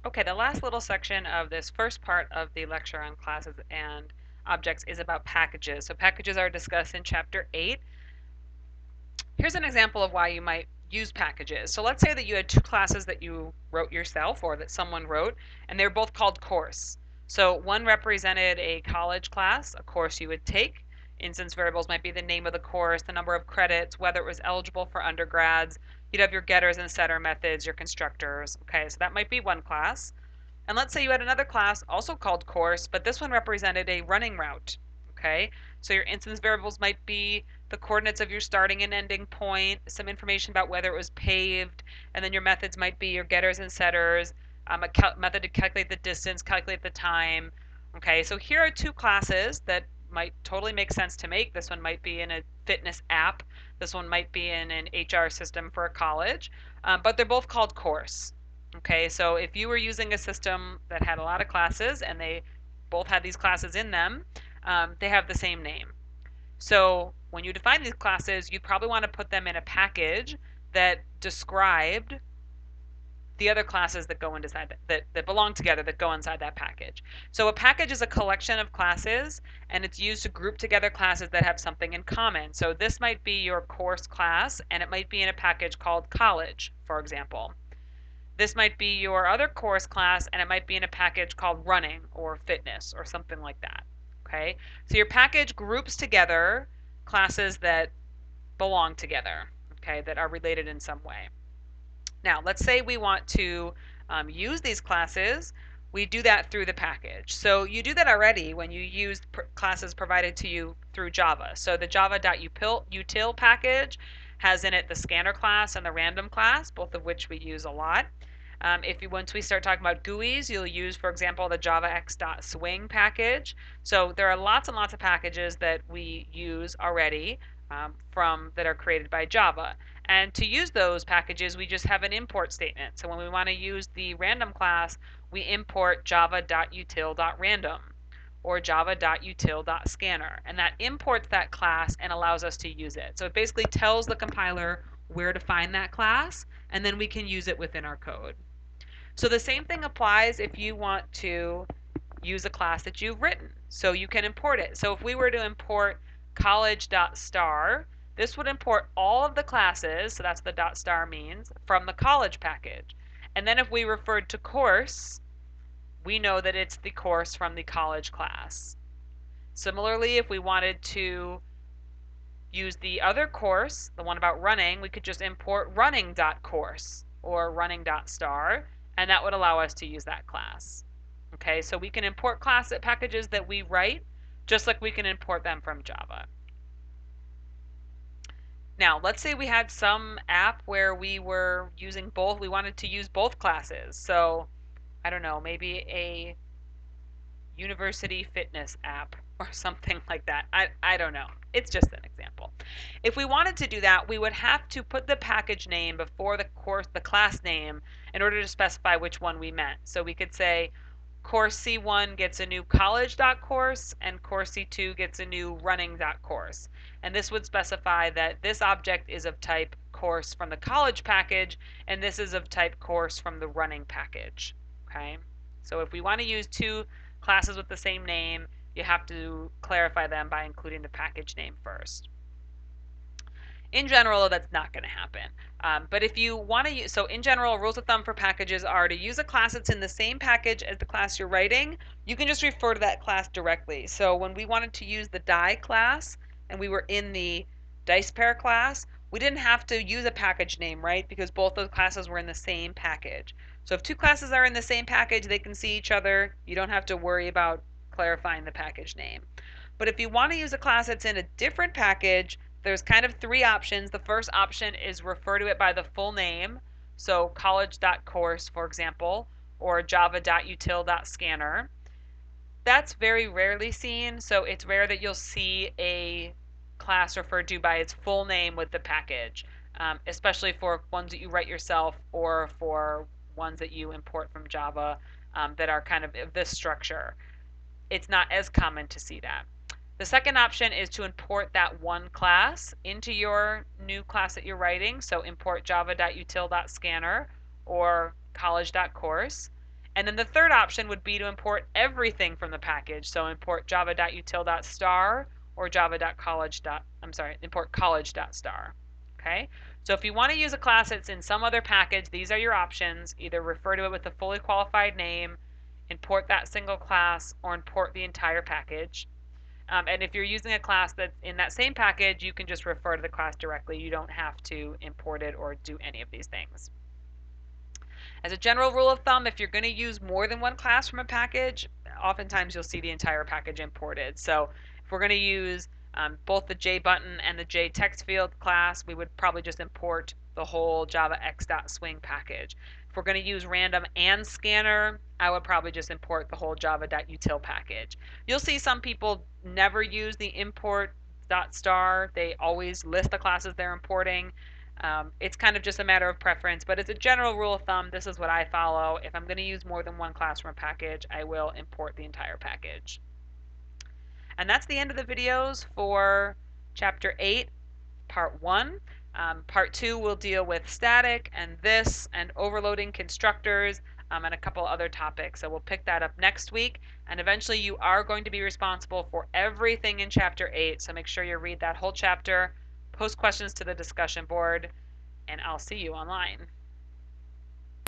Okay, the last little section of this first part of the lecture on classes and objects is about packages. So packages are discussed in chapter 8. Here's an example of why you might use packages. So let's say that you had two classes that you wrote yourself or that someone wrote, and they're both called course. So one represented a college class, a course you would take. Instance variables might be the name of the course, the number of credits, whether it was eligible for undergrads. You'd have your getters and setter methods, your constructors. Okay, so that might be one class. And let's say you had another class also called course, but this one represented a running route. Okay, so your instance variables might be the coordinates of your starting and ending point, some information about whether it was paved, and then your methods might be your getters and setters, a method to calculate the distance, calculate the time. Okay, so here are two classes that might totally make sense to make. This one might be in a fitness app. This one might be in an HR system for a college, but they're both called course. Okay, so if you were using a system that had a lot of classes and they both had these classes in them, they have the same name. So when you define these classes, you'd probably want to put them in a package that described the other classes that go inside that belong together that go inside that package. So a package is a collection of classes and it's used to group together classes that have something in common. So this might be your course class and it might be in a package called college, for example. This might be your other course class and it might be in a package called running or fitness or something like that. Okay, so your package groups together classes that belong together, okay, that are related in some way. Now, let's say we want to use these classes. We do that through the package. So you do that already when you use classes provided to you through Java. So the java.util package has in it the scanner class and the random class, both of which we use a lot. Once we start talking about GUIs, you'll use, for example, the javax.swing package. So there are lots and lots of packages that we use already that are created by Java. And to use those packages, we just have an import statement. So when we want to use the random class, we import java.util.random or java.util.scanner. And that imports that class and allows us to use it. So it basically tells the compiler where to find that class, and then we can use it within our code. So the same thing applies if you want to use a class that you've written. So you can import it. So if we were to import college.star, this would import all of the classes, so that's the .star means, from the college package. And then if we referred to course, we know that it's the course from the college class. Similarly, if we wanted to use the other course, the one about running, we could just import running.course or running.star, and that would allow us to use that class. Okay, so we can import class packages that we write, just like we can import them from Java. Now, let's say we had some app where we were using both, we wanted to use both classes. So, I don't know, maybe a university fitness app or something like that. I don't know. It's just an example. If we wanted to do that, we would have to put the package name before the class name in order to specify which one we meant. So we could say course C1 gets a new college.course and course C2 gets a new running.course. And this would specify that this object is of type course from the college package and this is of type course from the running package. Okay? So if we want to use two classes with the same name, you have to clarify them by including the package name first. In general, that's not going to happen. But if you want to use, so in general, rules of thumb for packages are to use a class that's in the same package as the class you're writing, you can just refer to that class directly. So when we wanted to use the die class and we were in the dice pair class, we didn't have to use a package name, right? Because both those classes were in the same package. So if two classes are in the same package, they can see each other. You don't have to worry about clarifying the package name. But if you want to use a class that's in a different package, there's kind of three options. The first option is refer to it by the full name. So college.course, for example, or java.util.scanner. That's very rarely seen, so it's rare that you'll see a class referred to by its full name with the package, especially for ones that you write yourself or for ones that you import from Java that are kind of this structure. It's not as common to see that. The second option is to import that one class into your new class that you're writing. So import java.util.scanner or college.course. And then the third option would be to import everything from the package. So import java.util.star or java.college. Import college.star. Okay? So if you want to use a class that's in some other package, these are your options. Either refer to it with a fully qualified name, import that single class, or import the entire package. And if you're using a class that's in that same package, you can just refer to the class directly. You don't have to import it or do any of these things. As a general rule of thumb, if you're going to use more than one class from a package, oftentimes you'll see the entire package imported. So if we're going to use both the JButton and the JTextField class, we would probably just import the whole Java X.Swing package. If we're going to use random and scanner, I would probably just import the whole java.util package. You'll see some people never use the import.star. They always list the classes they're importing. It's kind of just a matter of preference, but as a general rule of thumb, this is what I follow. If I'm going to use more than one class from a package, I will import the entire package. And that's the end of the videos for Chapter 8, Part 1. Part 2 will deal with static and this and overloading constructors and a couple other topics. So we'll pick that up next week. And eventually you are going to be responsible for everything in Chapter 8. So make sure you read that whole chapter, post questions to the discussion board, and I'll see you online.